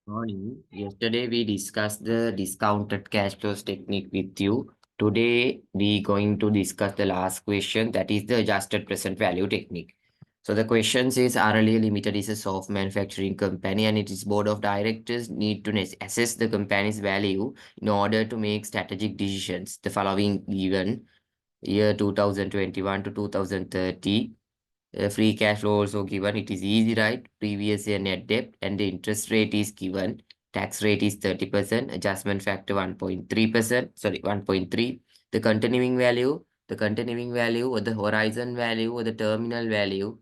Morning. Yesterday we discussed the discounted cash flows technique with you. Today we going to discuss the last question, that is the adjusted present value technique. So the question says RLA Limited is a soft manufacturing company and its board of directors need to assess the company's value in order to make strategic decisions. The following given year 2021 to 2030. Free cash flow also given. It is easy, right? Previous year net debt and the interest rate is given. Tax rate is 30%. Adjustment factor 1.3%. Sorry, 1.3. The continuing value or the horizon value or the terminal value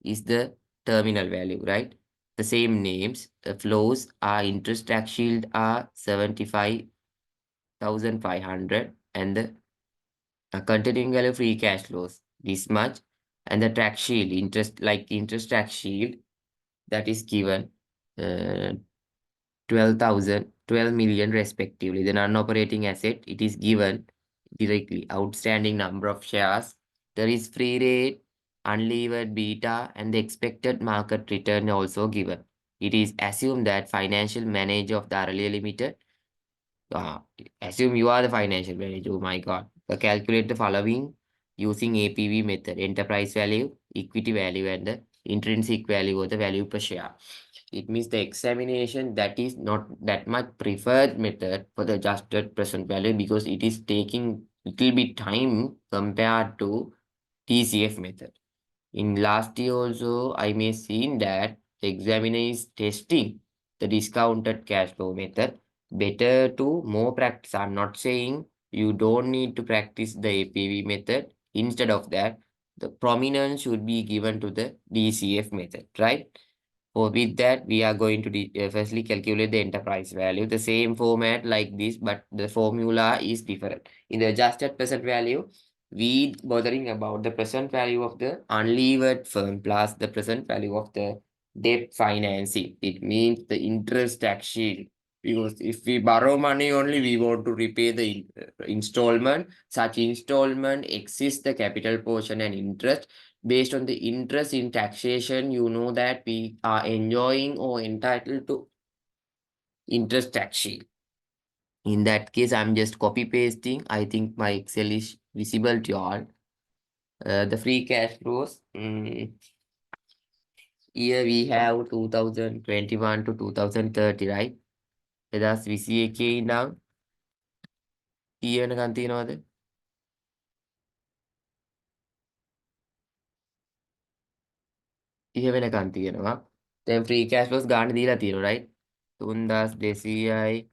is the terminal value, right? The same names. The flows are interest tax shield are 75,500 and the continuing value free cash flows this much, and the tax shield interest tax shield that is given uh, 12 million respectively. The non-operating asset, it is given directly outstanding number of shares, there is free rate, unlevered beta, and the expected market return also given. It is assumed that financial manager of the RLA Limited, uh, assume you are the financial manager. Oh my God. Calculate the following using APV method: enterprise value, equity value, and the intrinsic value or the value per share. It means the examination that is not that much preferred method for the adjusted present value because it is taking little bit time compared to TCF method. In last year also, I may seen that the examiner is testing the discounted cash flow method. Better to more practice. I'm not saying you don't need to practice the APV method. Instead of that, the prominence should be given to the DCF method, right? For with that, we are going to firstly calculate the enterprise value. The same format like this, but the formula is different. In the adjusted present value, we bothering about the present value of the unlevered firm plus the present value of the debt financing. It means the interest tax shield. Because if we borrow money only, we want to repay the installment. Such installment exceeds the capital portion and interest. Based on the interest in taxation, you know that we are enjoying or entitled to interest tax shield. In that case, I'm just copy pasting. I think my Excel is visible to all. The free cash flows. Here we have 2021 to 2030, right? එදස් 21 ඉඳන් 30 වෙනකන් තියනවද? ඉහ වෙනකන් තියෙනවා. දැන් free cash flows ගන්න දීලා තියෙනවා, right? 3200යි,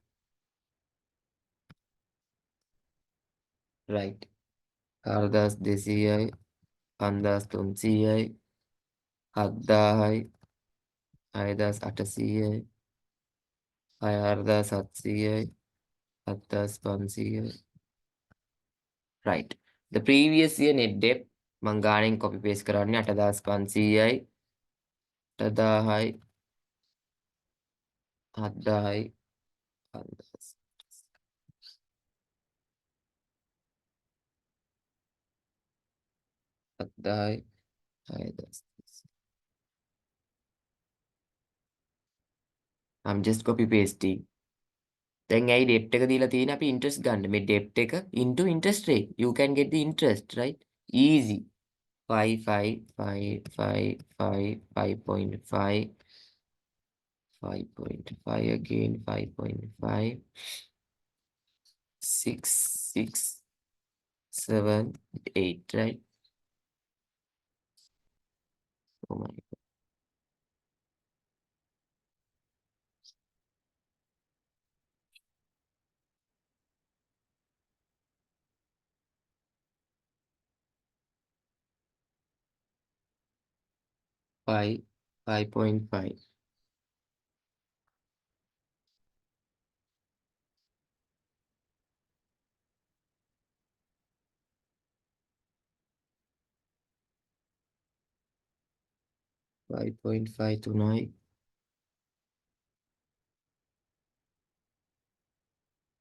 right? 4200යි, 5300යි, 7000යි, 6800යි, 6700යි, 7500යි. Right. The previous year net debt මං ගානෙන් copy paste කරන්නේ 8500යි, 8000යි, 7000යි, 7000යි, 6000. I'm just copy pasting. Then ඇයි debt එක දීලා තියෙන්නේ අපි interest ගන්න. මේ debt එක into interest rate. You can get the interest, right? Easy. 5, 5, 5, 5, 5, 5.5, 5.5 again, 5.5, 6, 6, 7, 8, right? Oh my God. 5, 5.5. Five point five to 9,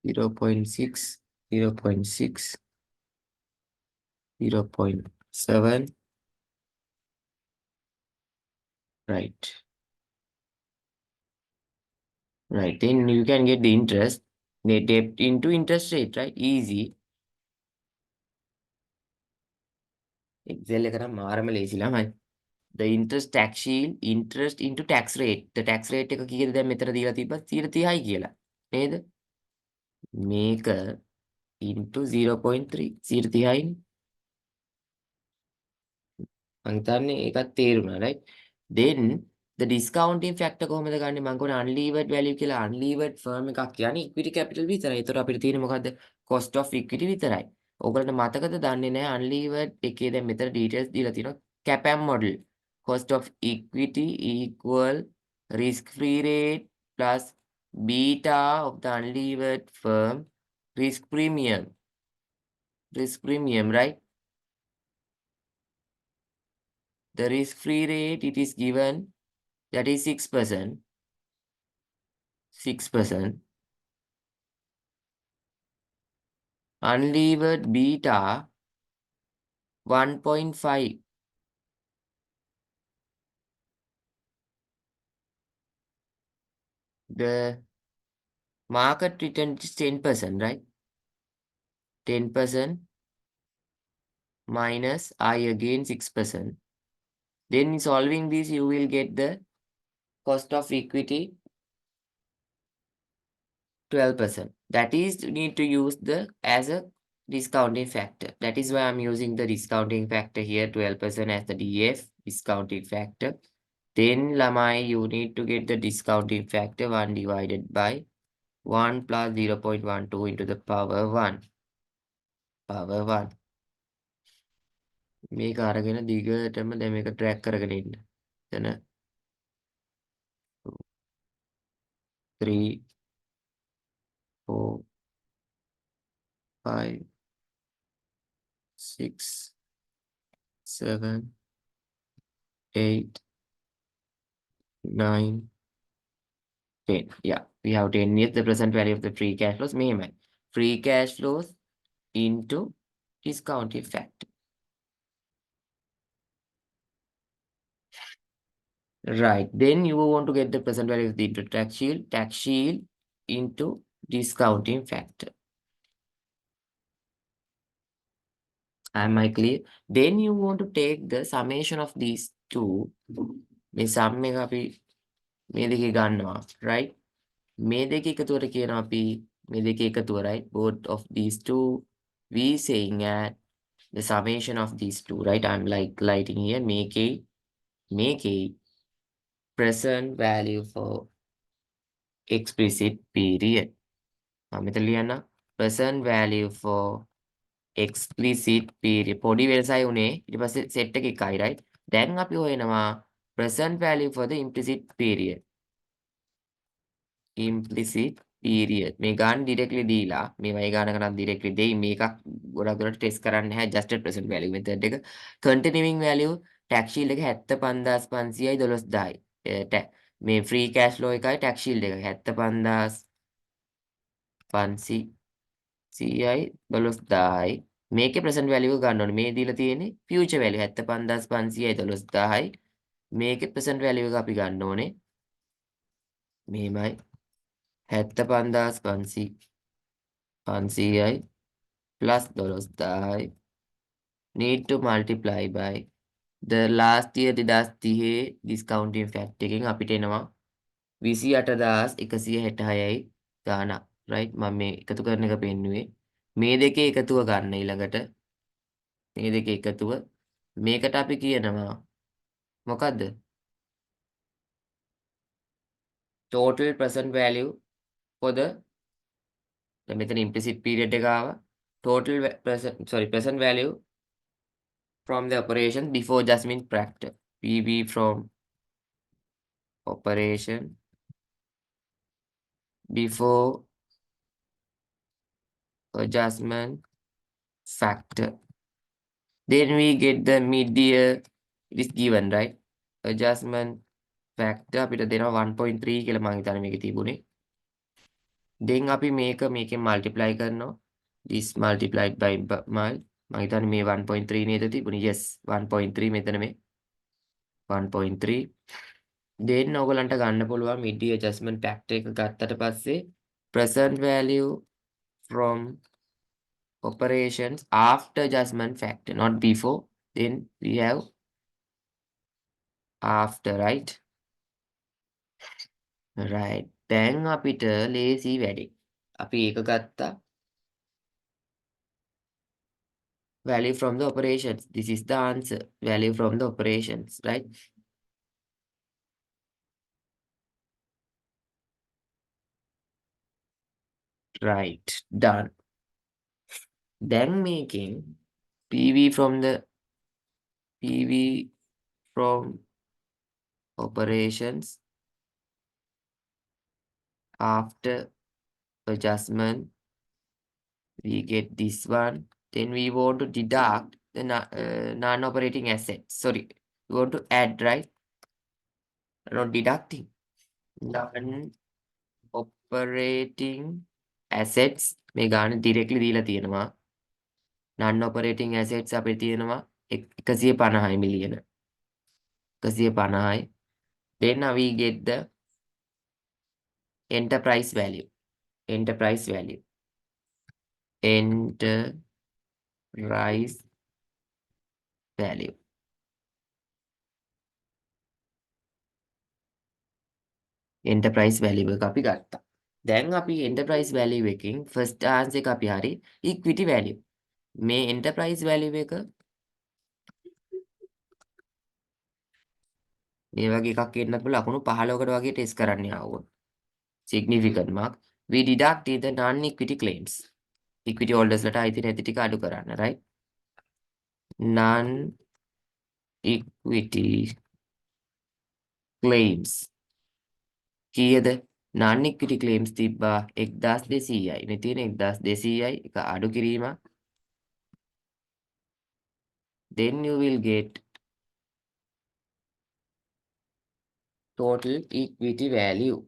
0.6, 0.6, 0.7, right? Right, then you can get the interest, net debt into interest rate, right? Easy. Excel එක නම් මාරම ලේසි ළමයි. The interest tax shield interest into tax rate. The tax rate එක කීයද දැන් මෙතන දීලා තිබ්බා 30යි කියලා. නේද? මේක into 0.3 30යිනේ. මං හිතන්නේ ඒකත් තේරුණා right. Then the discounting factor කොහොමද ගන්නෙ? මං කියන්නේ unlevered value කියලා. unlevered firm එකක් කියන්නේ equity capital විතරයි. ඒතර අපිට තියෙන්නේ මොකද්ද? cost of equity විතරයි. ඔයගලන්ට මතකද දන්නේ නැහැ unlevered එකේ දැන් මෙතන details දීලා තියෙනවා. CAPM model. Cost of equity equal risk free rate plus beta of the unlevered firm risk premium. Risk premium, right? The risk free rate it is given that is 6%. 6%. Unlevered beta 1.5. The market return is 10%, right? 10% minus I again 6%. Then in solving this, you will get the cost of equity 12%. That is, you need to use the as a discounting factor. That is why I'm using the discounting factor here, 12% as the DF discounting factor. Then lamai, you need to get the discounting factor 1 divided by 1 plus 0.12 into the power 1. Power 1. මේක අරගෙන දිගටම දැන් මේක track කරගෙන ඉන්න. එතන 3 4 5 6 7 8 9 10. Yeah, we have 10 years the present value of the free cash flows. මෙහෙමයි. Free cash flows into discounting factor. Right. Then you want to get the present value of the tax shield into discounting factor. Am I clear? Then you want to take the summation of these two. මේ sum එක අපි මේ දෙකේ ගන්නවා, right? මේ දෙක එකතුවට කියනවා අපි මේ දෙක එකතුව, right? Both of these two we saying at the summation of these two, right? I'm like lighting here make a present value for explicit period. මෙතන ලියන්න present value for explicit period. පොඩි වෙනසයි උනේ. ඊට පස්සේ set එක එකයි, right? දැන් අපි හොයනවා present value for the implicit period. Implicit period. මේ ගන්න directly දීලා මේ වගේ ගානකට directly දෙයි. මේකක් ගොඩක් දුරට ටෙස්ට් කරන්නේ නැහැ adjusted present value method එක. Continuing value tax shield එක 75500යි 12000යි. මේ free cash flow එකයි tax shield එක 75500යි 12000යි. මේකේ present value එක ගන්න ඕනේ. මේ දීලා තියෙන්නේ future value 75500යි 12000යි. මේකේ present value එක අපි ගන්න ඕනේ. මෙහෙමයි 75500යි plus 12000යි need to multiply by the last year 2030 discounting factor එකෙන් අපිට එනවා 28166යි ගාණක්, right? මම මේ එකතු කරන එක පෙන්නුවේ. මේ දෙකේ එකතුව ගන්න ඊළඟට මේ දෙකේ එකතුව මේකට අපි කියනවා මොකද්ද? Total present value for the දැන් මෙතන implicit period එක ආවා. Total present value from the operation before adjustment factor. PV from operation before adjustment factor. Then we get the mid-year, it is given, right? Adjustment factor අපිට දෙනවා 1.3 කියලා මම හිතන්නේ මේකේ තිබුණේ. Then අපි මේකෙන් multiply කරනවා. This multiplied by මම හිතන්නේ මේ 1.3 නේද තිබුණේ. Yes, 1.3 මෙතන මේ 1.3 then ඔයගලන්ට ගන්න පුළුවන් mid adjustment factor එක ගත්තට පස්සේ present value from operations after adjustment factor, not before. Then we have after, right? Right. දැන් අපිට ලේසි වැඩි. අපි ඒක ගත්තා. Value from the operations. This is the answer. Value from the operations, right? Right. Done. Then making PV from the PV from operations after adjustment. We get this one. Then we want to deduct the non-operating assets. Sorry, we want to add, right? Not deducting. Non-operating assets මේ ගාන directly දීලා තියෙනවා. Non-operating assets අපේ තියෙනවා 150 million. 150. Then we get the enterprise value. Enterprise value. Enterprise value. Enterprise value එක අපි ගත්තා. දැන් අපි enterprise value එකකින් first answer එක අපි හරි equity value. මේ enterprise value එක මේ වගේ එකක් එන්නත් පුළුවන් ලකුණු 15කට වගේ ටෙස්ට් කරන්න ආවොත්. Significant mark. We deducted the non-equity claims. Equity holders ලට අයිති නැති ටික අඩු කරන්න, right? Non-equity claims. කීයද? non-equity claims තිබ්බා 1200යි. මේ තියෙන 1200යි එක අඩු කිරීමක්. Then you will get total equity value.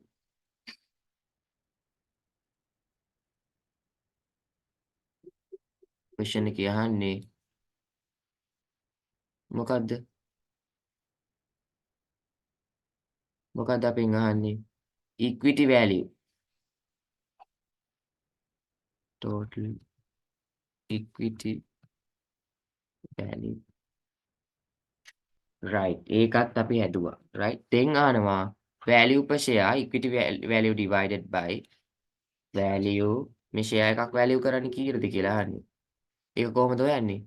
Question එක අහන්නේ මොකද්ද? මොකද්ද අපෙන් අහන්නේ? Equity value. Total equity value. Right. ඒකත් අපි හැදුවා. Right. then අහනවා value per share equity value divided by value මේ share එකක් value කරන්නේ කීයද කියලා අහන්නේ. ඒක කොහොමද හොයන්නේ?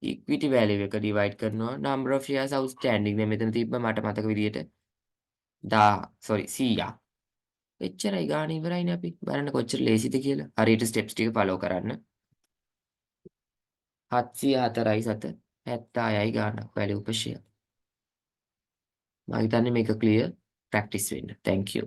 equity value එක divide කරනවා number of shares outstanding. දැන් මෙතන තිබ්බ මට මතක විදියට 100 එච්චරයි ගාන ඉවරයිනේ අපි. බලන්න කොච්චර ලේසිද කියලා. හරියට ස්ටෙප්ස් ටික ෆලෝ කරන්න. 704යි 7 76යි ගාන value per share. මම හිතන්නේ මේක clear practice වෙන්න. Thank you.